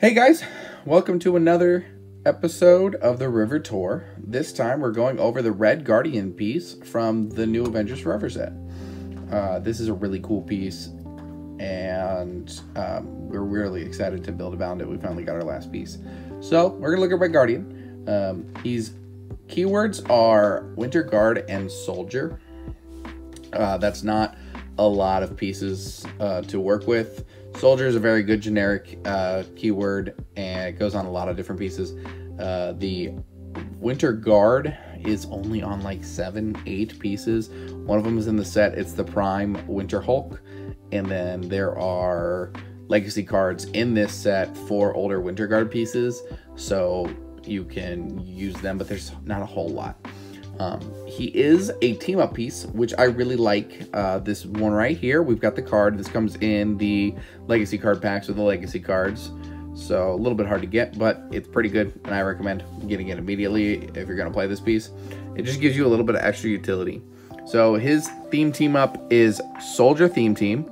Hey guys, welcome to another episode of the River Tour. This time we're going over the Red Guardian piece from the new Avengers Forever set. This is a really cool piece, and we're really excited to build around it. We finally got our last piece. So we're gonna look at Red Guardian. His keywords are Winter Guard and Soldier. That's not a lot of pieces to work with. Soldier is a very good generic keyword, and it goes on a lot of different pieces. The Winter Guard is only on like 7-8 pieces. One of them is in the set. It's the Prime Winter Hulk, and then there are legacy cards in this set for older Winter Guard pieces, so you can use them, but there's not a whole lot. He is a team-up piece, which I really like. This one right here, we've got the card. This comes in the legacy card packs with the legacy cards. So a little bit hard to get, but it's pretty good, and I recommend getting it immediately if you're going to play this piece. It just gives you a little bit of extra utility. So his theme team-up is Soldier Theme Team,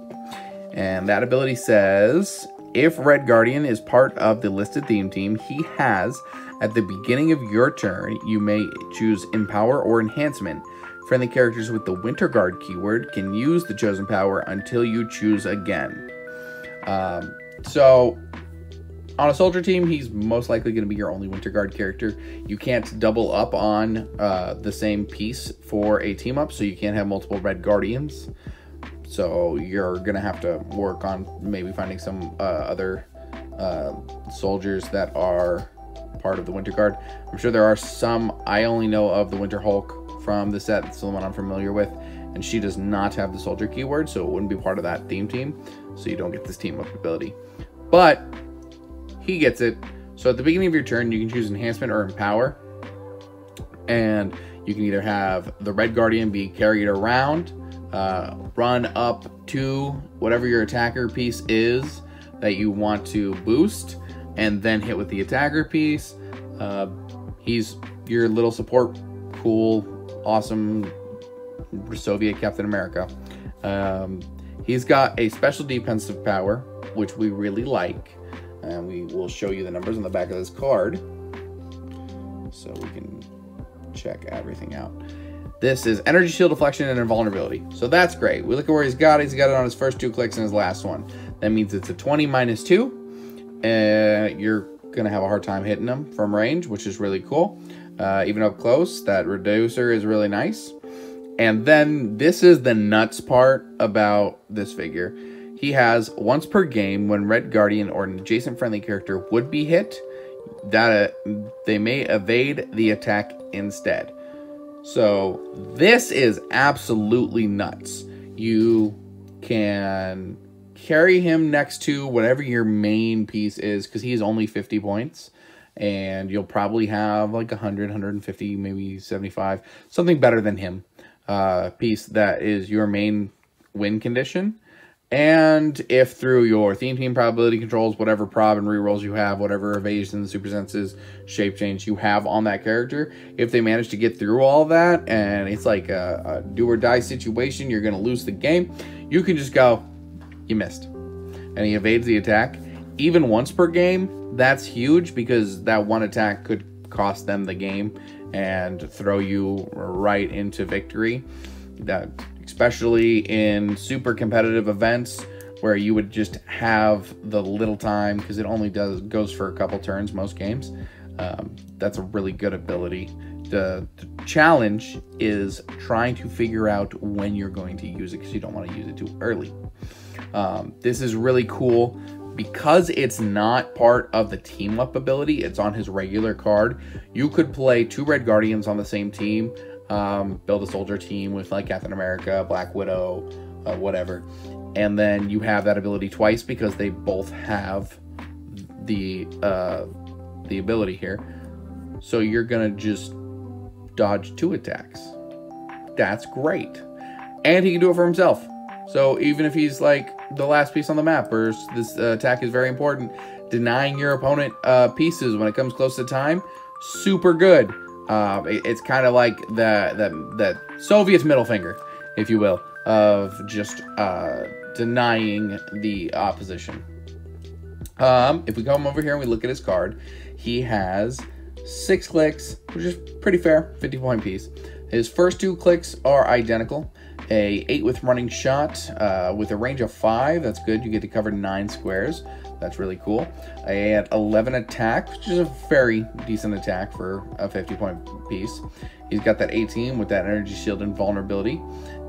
and that ability says, if Red Guardian is part of the listed theme team, he has... at the beginning of your turn, you may choose Empower or Enhancement. Friendly characters with the Winter Guard keyword can use the chosen power until you choose again. So, on a Soldier team, he's most likely going to be your only Winter Guard character. You can't double up on the same piece for a team-up, so you can't have multiple Red Guardians. So, you're going to have to work on maybe finding some other soldiers that are... part of the Winter Guard. I'm sure there are some. I only know of the Winter Hulk from the set. It's the one I'm familiar with, and she does not have the Soldier keyword, so it wouldn't be part of that theme team, so you don't get this team up ability. But he gets it. So at the beginning of your turn, you can choose Enhancement or Empower, and you can either have the Red Guardian be carried around, run up to whatever your attacker piece is that you want to boost, and then hit with the attacker piece. He's your little support, cool, awesome Soviet Captain America. He's got a special defensive power, which we really like. And we will show you the numbers on the back of this card, so we can check everything out. This is Energy Shield, Deflection, and Invulnerability. So that's great. We look at where he's got it. He's got it on his first 2 clicks and his last one. That means it's a 20 minus 2. You're gonna have a hard time hitting them from range, which is really cool. Even up close, that reducer is really nice. And then this is the nuts part about this figure. He has once per game, when Red Guardian or an adjacent friendly character would be hit, that they may evade the attack instead. So this is absolutely nuts. You can carry him next to whatever your main piece is, because he is only 50 points, and you'll probably have like 100, 150, maybe 75, something better than him, piece that is your main win condition. And if through your theme team probability controls, whatever prob and rerolls you have, whatever evasions, super senses, shape change you have on that character, if they manage to get through all that, and it's like a do or die situation, you're going to lose the game, you can just go, you missed, and he evades the attack. Even once per game, that's huge, because that one attack could cost them the game and throw you right into victory. That especially in super competitive events where you would just have the little time, because it only goes for a couple turns most games. That's a really good ability. The challenge is trying to figure out when you're going to use it, because you don't want to use it too early. This is really cool because it's not part of the team up ability. It's on his regular card. You could play 2 Red Guardians on the same team, build a soldier team with like Captain America, Black Widow, whatever, and then you have that ability twice because they both have the ability here. So you're gonna just dodge 2 attacks. That's great, and he can do it for himself. So even if he's like the last piece on the map, or this attack is very important, denying your opponent pieces when it comes close to time, super good. It's kind of like that Soviet middle finger, if you will, of just denying the opposition. If we come over here and we look at his card, he has 6 Clix, which is pretty fair, 50-point piece. His first 2 Clix are identical. A 8 with running shot with a range of 5. That's good. You get to cover 9 squares. That's really cool. And 11 attack, which is a very decent attack for a 50-point piece. He's got that 18 with that energy shield and vulnerability.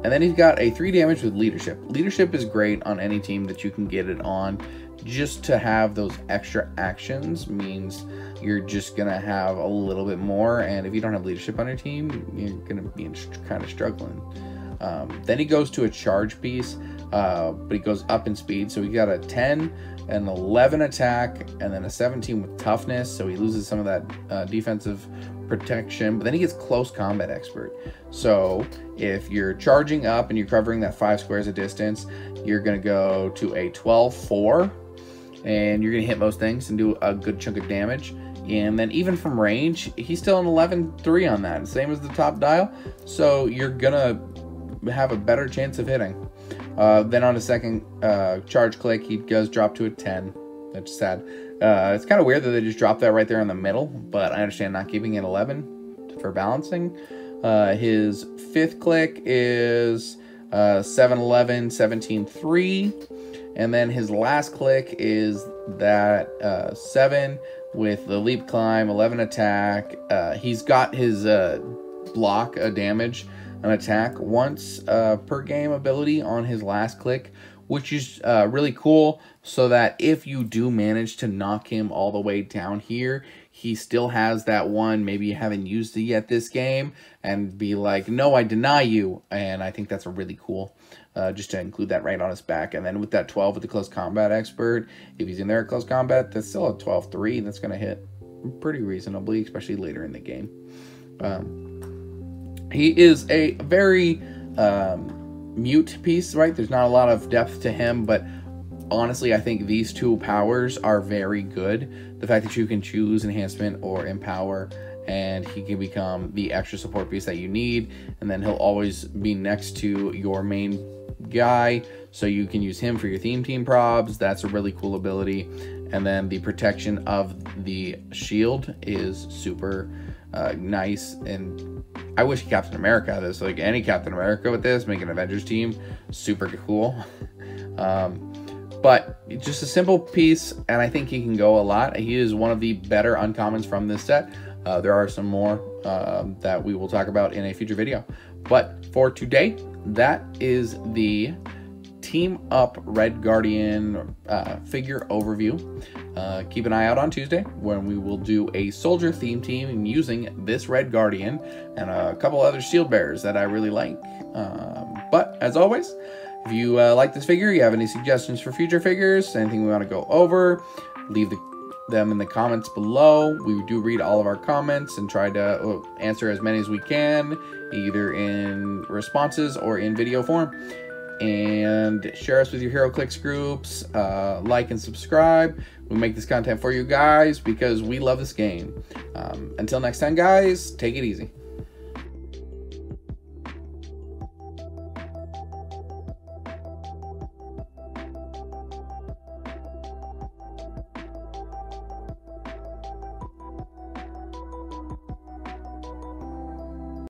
And then he's got a 3 damage with leadership. Leadership is great on any team that you can get it on. Just to have those extra actions means you're just going to have a little bit more. And if you don't have leadership on your team, you're going to be kind of struggling. Then he goes to a charge piece, but he goes up in speed. So he got a 10, an 11 attack, and then a 17 with toughness. So he loses some of that defensive protection, but then he gets close combat expert. So if you're charging up and you're covering that 5 squares of distance, you're going to go to a 12-4. And you're going to hit most things and do a good chunk of damage. And then even from range, he's still an 11-3 on that. Same as the top dial. So you're going to have a better chance of hitting. Then on a second charge click, he does drop to a 10. That's sad. It's kind of weird that they just dropped that right there in the middle. But I understand not keeping it 11 for balancing. His 5th click is 7-11, 17-3. And then his last click is that 7 with the leap climb, 11 attack. He's got his block a damage, an attack once per game ability on his last click, which is really cool. So that if you do manage to knock him all the way down here, he still has that one. Maybe you haven't used it yet this game and be like, no, I deny you. And I think that's a really cool. Just to include that right on his back. And then with that 12 with the close combat expert, if he's in there at close combat, that's still a 12-3. That's going to hit pretty reasonably, especially later in the game. He is a very mute piece, right? There's not a lot of depth to him, but honestly, I think these 2 powers are very good. The fact that you can choose enhancement or empower, and he can become the extra support piece that you need, and then he'll always be next to your main guy, so you can use him for your theme team probs. That's a really cool ability. And then the protection of the shield is super nice, and I wish Captain America had this. Like any Captain America with this, make an Avengers team, super cool. But just a simple piece, and I think he can go a lot. He is one of the better uncommons from this set. There are some more that we will talk about in a future video. But for today, that is the Team Up Red Guardian figure overview. Keep an eye out on Tuesday when we will do a soldier theme team using this Red Guardian and a couple other shield bearers that I really like. But as always, if you like this figure, you have any suggestions for future figures, anything we want to go over, leave them in the comments below. We do read all of our comments and try to answer as many as we can, either in responses or in video form. And share us with your Heroclix groups, like and subscribe. We make this content for you guys because we love this game. Until next time, guys, take it easy.